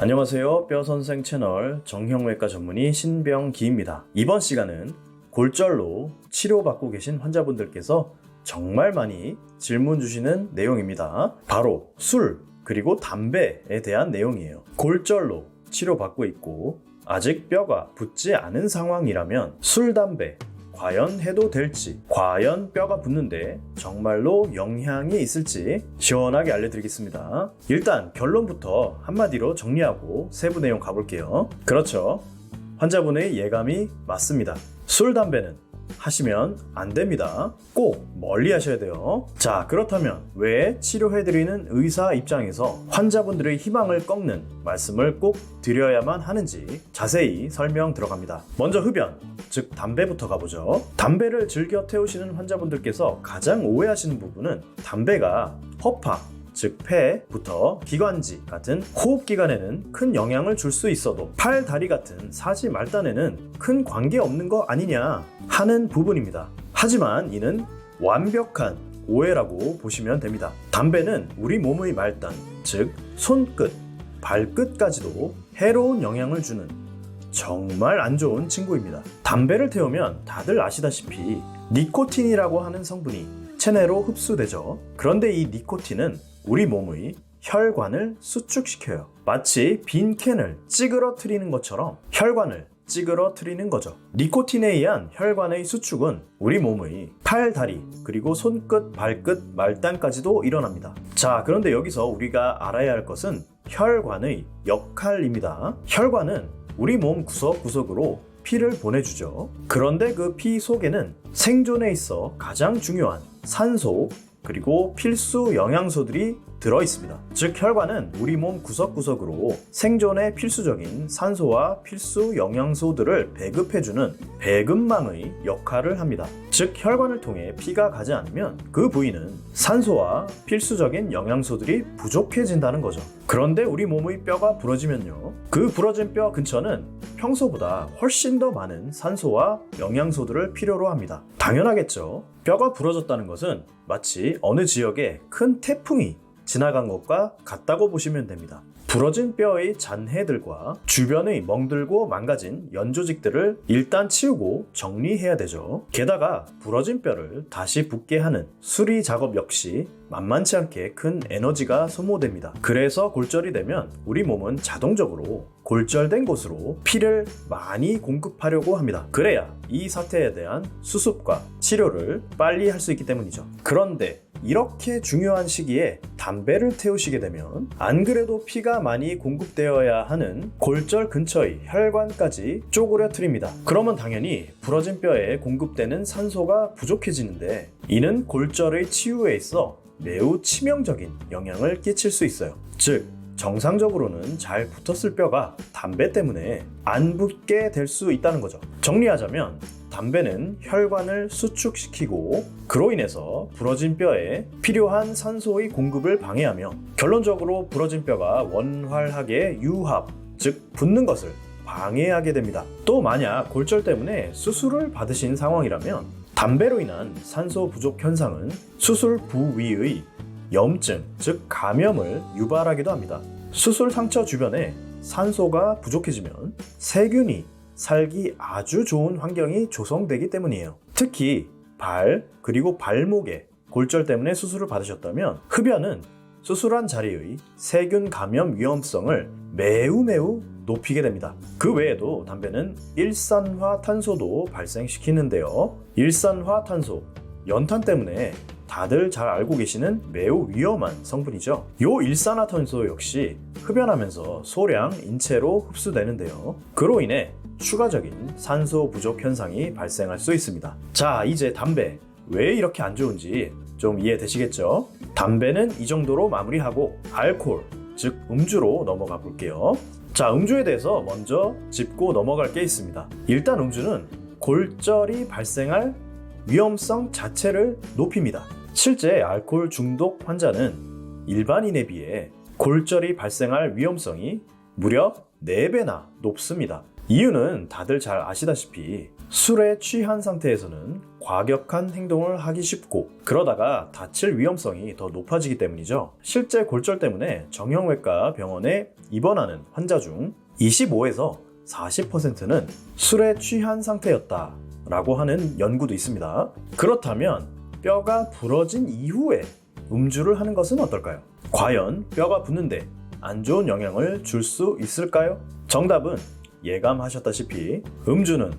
안녕하세요. 뼈선생 채널 정형외과 전문의 신병기입니다. 이번 시간은 골절로 치료받고 계신 환자분들께서 정말 많이 질문 주시는 내용입니다. 바로 술 그리고 담배에 대한 내용이에요. 골절로 치료받고 있고 아직 뼈가 붙지 않은 상황이라면 술, 담배 과연 해도 될지, 과연 뼈가 붙는데 정말로 영향이 있을지 시원하게 알려드리겠습니다. 일단 결론부터 한마디로 정리하고 세부 내용 가볼게요. 그렇죠. 환자분의 예감이 맞습니다. 술, 담배는 하시면 안 됩니다. 꼭 멀리 하셔야 돼요. 자, 그렇다면 왜 치료해드리는 의사 입장에서 환자분들의 희망을 꺾는 말씀을 꼭 드려야만 하는지 자세히 설명 들어갑니다. 먼저 흡연, 즉 담배부터 가보죠. 담배를 즐겨 태우시는 환자분들께서 가장 오해하시는 부분은 담배가 허파, 즉 폐부터 기관지 같은 호흡기관에는 큰 영향을 줄 수 있어도 팔, 다리 같은 사지 말단에는 큰 관계없는 거 아니냐 하는 부분입니다. 하지만 이는 완벽한 오해라고 보시면 됩니다. 담배는 우리 몸의 말단, 즉 손끝, 발끝까지도 해로운 영향을 주는 정말 안 좋은 친구입니다. 담배를 태우면 다들 아시다시피 니코틴이라고 하는 성분이 체내로 흡수되죠. 그런데 이 니코틴은 우리 몸의 혈관을 수축시켜요. 마치 빈 캔을 찌그러뜨리는 것처럼 혈관을 찌그러뜨리는 거죠. 니코틴에 의한 혈관의 수축은 우리 몸의 팔, 다리, 그리고 손끝, 발끝, 말단까지도 일어납니다. 자, 그런데 여기서 우리가 알아야 할 것은 혈관의 역할입니다. 혈관은 우리 몸 구석구석으로 피를 보내주죠. 그런데 그 피 속에는 생존에 있어 가장 중요한 산소, 그리고 필수 영양소들이 들어있습니다. 즉 혈관은 우리 몸 구석구석으로 생존에 필수적인 산소와 필수 영양소들을 배급해주는 배급망의 역할을 합니다. 즉 혈관을 통해 피가 가지 않으면 그 부위는 산소와 필수적인 영양소들이 부족해진다는 거죠. 그런데 우리 몸의 뼈가 부러지면요, 그 부러진 뼈 근처는 평소보다 훨씬 더 많은 산소와 영양소들을 필요로 합니다. 당연하겠죠. 뼈가 부러졌다는 것은 마치 어느 지역에 큰 태풍이 지나간 것과 같다고 보시면 됩니다. 부러진 뼈의 잔해들과 주변의 멍들고 망가진 연조직들을 일단 치우고 정리해야 되죠. 게다가 부러진 뼈를 다시 붙게 하는 수리 작업 역시 만만치 않게 큰 에너지가 소모됩니다. 그래서 골절이 되면 우리 몸은 자동적으로 골절된 곳으로 피를 많이 공급하려고 합니다. 그래야 이 사태에 대한 수습과 치료를 빨리 할 수 있기 때문이죠. 그런데 이렇게 중요한 시기에 담배를 태우시게 되면 안 그래도 피가 많이 공급되어야 하는 골절 근처의 혈관까지 쪼그려뜨립니다. 그러면 당연히 부러진 뼈에 공급되는 산소가 부족해지는데 이는 골절의 치유에 있어 매우 치명적인 영향을 끼칠 수 있어요. 즉 정상적으로는 잘 붙었을 뼈가 담배 때문에 안 붙게 될 수 있다는 거죠. 정리하자면 담배는 혈관을 수축시키고 그로 인해서 부러진 뼈에 필요한 산소의 공급을 방해하며 결론적으로 부러진 뼈가 원활하게 유합, 즉 붙는 것을 방해하게 됩니다. 또 만약 골절 때문에 수술을 받으신 상황이라면 담배로 인한 산소 부족 현상은 수술 부위의 염증, 즉 감염을 유발하기도 합니다. 수술 상처 주변에 산소가 부족해지면 세균이 살기 아주 좋은 환경이 조성되기 때문이에요. 특히 발 그리고 발목에 골절 때문에 수술을 받으셨다면 흡연은 수술한 자리의 세균 감염 위험성을 매우 높이게 됩니다. 그 외에도 담배는 일산화탄소도 발생시키는데요. 일산화탄소, 연탄 때문에 다들 잘 알고 계시는 매우 위험한 성분이죠. 요 일산화탄소 역시 흡연하면서 소량 인체로 흡수되는데요. 그로 인해 추가적인 산소 부족 현상이 발생할 수 있습니다. 자, 이제 담배 왜 이렇게 안 좋은지 좀 이해되시겠죠? 담배는 이 정도로 마무리하고 알코올, 즉 음주로 넘어가 볼게요. 자, 음주에 대해서 먼저 짚고 넘어갈 게 있습니다. 일단 음주는 골절이 발생할 위험성 자체를 높입니다. 실제 알코올 중독 환자는 일반인에 비해 골절이 발생할 위험성이 무려 4배나 높습니다. 이유는 다들 잘 아시다시피 술에 취한 상태에서는 과격한 행동을 하기 쉽고 그러다가 다칠 위험성이 더 높아지기 때문이죠. 실제 골절 때문에 정형외과 병원에 입원하는 환자 중 25에서 40%는 술에 취한 상태였다 라고 하는 연구도 있습니다. 그렇다면 뼈가 부러진 이후에 음주를 하는 것은 어떨까요? 과연 뼈가 붓는데 안 좋은 영향을 줄 수 있을까요? 정답은 예감하셨다시피 음주는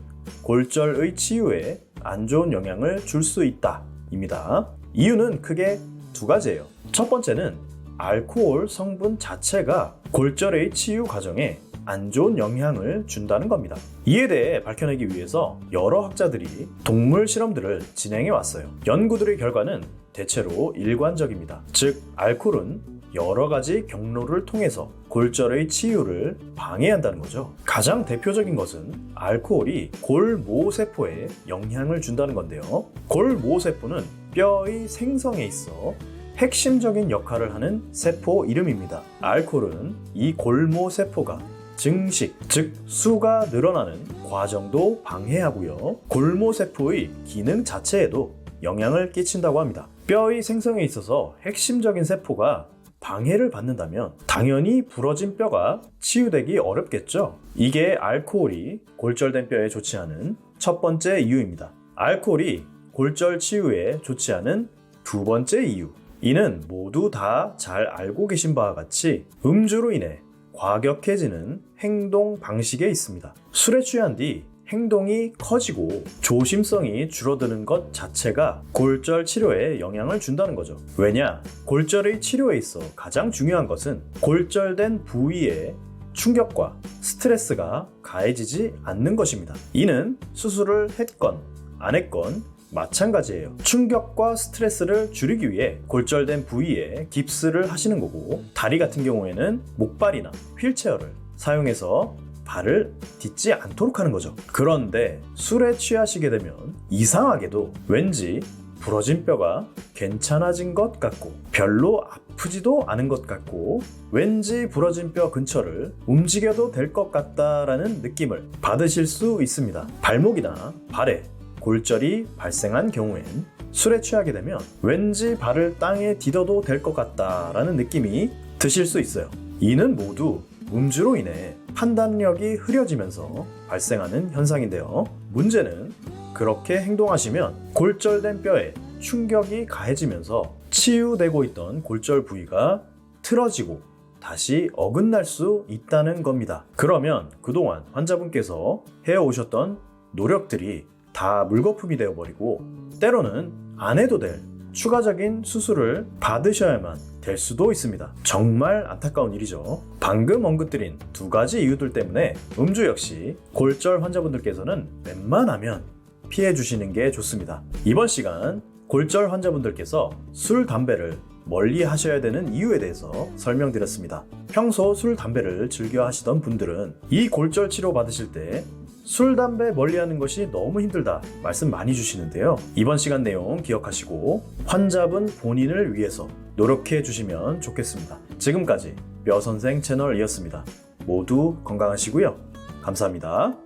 골절의 치유에 안 좋은 영향을 줄 수 있다 입니다. 이유는 크게 두 가지예요. 첫 번째는 알코올 성분 자체가 골절의 치유 과정에 안 좋은 영향을 준다는 겁니다. 이에 대해 밝혀내기 위해서 여러 학자들이 동물 실험들을 진행해 왔어요. 연구들의 결과는 대체로 일관적입니다. 즉, 알코올은 여러 가지 경로를 통해서 골절의 치유를 방해한다는 거죠. 가장 대표적인 것은 알코올이 골모세포에 영향을 준다는 건데요. 골모세포는 뼈의 생성에 있어 핵심적인 역할을 하는 세포 이름입니다. 알코올은 이 골모세포가 증식, 즉 수가 늘어나는 과정도 방해하고요. 골모세포의 기능 자체에도 영향을 끼친다고 합니다. 뼈의 생성에 있어서 핵심적인 세포가 방해를 받는다면 당연히 부러진 뼈가 치유되기 어렵겠죠. 이게 알코올이 골절된 뼈에 좋지 않은 첫 번째 이유입니다. 알코올이 골절 치유에 좋지 않은 두 번째 이유. 이는 모두 다 잘 알고 계신 바와 같이 음주로 인해 과격해지는 행동 방식에 있습니다. 술에 취한 뒤 행동이 커지고 조심성이 줄어드는 것 자체가 골절 치료에 영향을 준다는 거죠. 왜냐? 골절의 치료에 있어 가장 중요한 것은 골절된 부위에 충격과 스트레스가 가해지지 않는 것입니다. 이는 수술을 했건 안 했건 마찬가지예요. 충격과 스트레스를 줄이기 위해 골절된 부위에 깁스를 하시는 거고, 다리 같은 경우에는 목발이나 휠체어를 사용해서 발을 딛지 않도록 하는 거죠. 그런데 술에 취하시게 되면 이상하게도 왠지 부러진 뼈가 괜찮아진 것 같고 별로 아프지도 않은 것 같고 왠지 부러진 뼈 근처를 움직여도 될 것 같다라는 느낌을 받으실 수 있습니다. 발목이나 발에 골절이 발생한 경우엔 술에 취하게 되면 왠지 발을 땅에 디뎌도 될 것 같다라는 느낌이 드실 수 있어요. 이는 모두 음주로 인해 판단력이 흐려지면서 발생하는 현상인데요. 문제는 그렇게 행동하시면 골절된 뼈에 충격이 가해지면서 치유되고 있던 골절 부위가 틀어지고 다시 어긋날 수 있다는 겁니다. 그러면 그동안 환자분께서 해오셨던 노력들이 다 물거품이 되어버리고 때로는 안 해도 될 추가적인 수술을 받으셔야만 될 수도 있습니다. 정말 안타까운 일이죠. 방금 언급드린 두 가지 이유들 때문에 음주 역시 골절 환자분들께서는 웬만하면 피해 주시는 게 좋습니다. 이번 시간 골절 환자분들께서 술, 담배를 멀리 하셔야 되는 이유에 대해서 설명드렸습니다. 평소 술, 담배를 즐겨 하시던 분들은 이 골절 치료 받으실 때 술, 담배 멀리하는 것이 너무 힘들다 말씀 많이 주시는데요. 이번 시간 내용 기억하시고 환자분 본인을 위해서 노력해 주시면 좋겠습니다. 지금까지 뼈선생 채널이었습니다. 모두 건강하시고요. 감사합니다.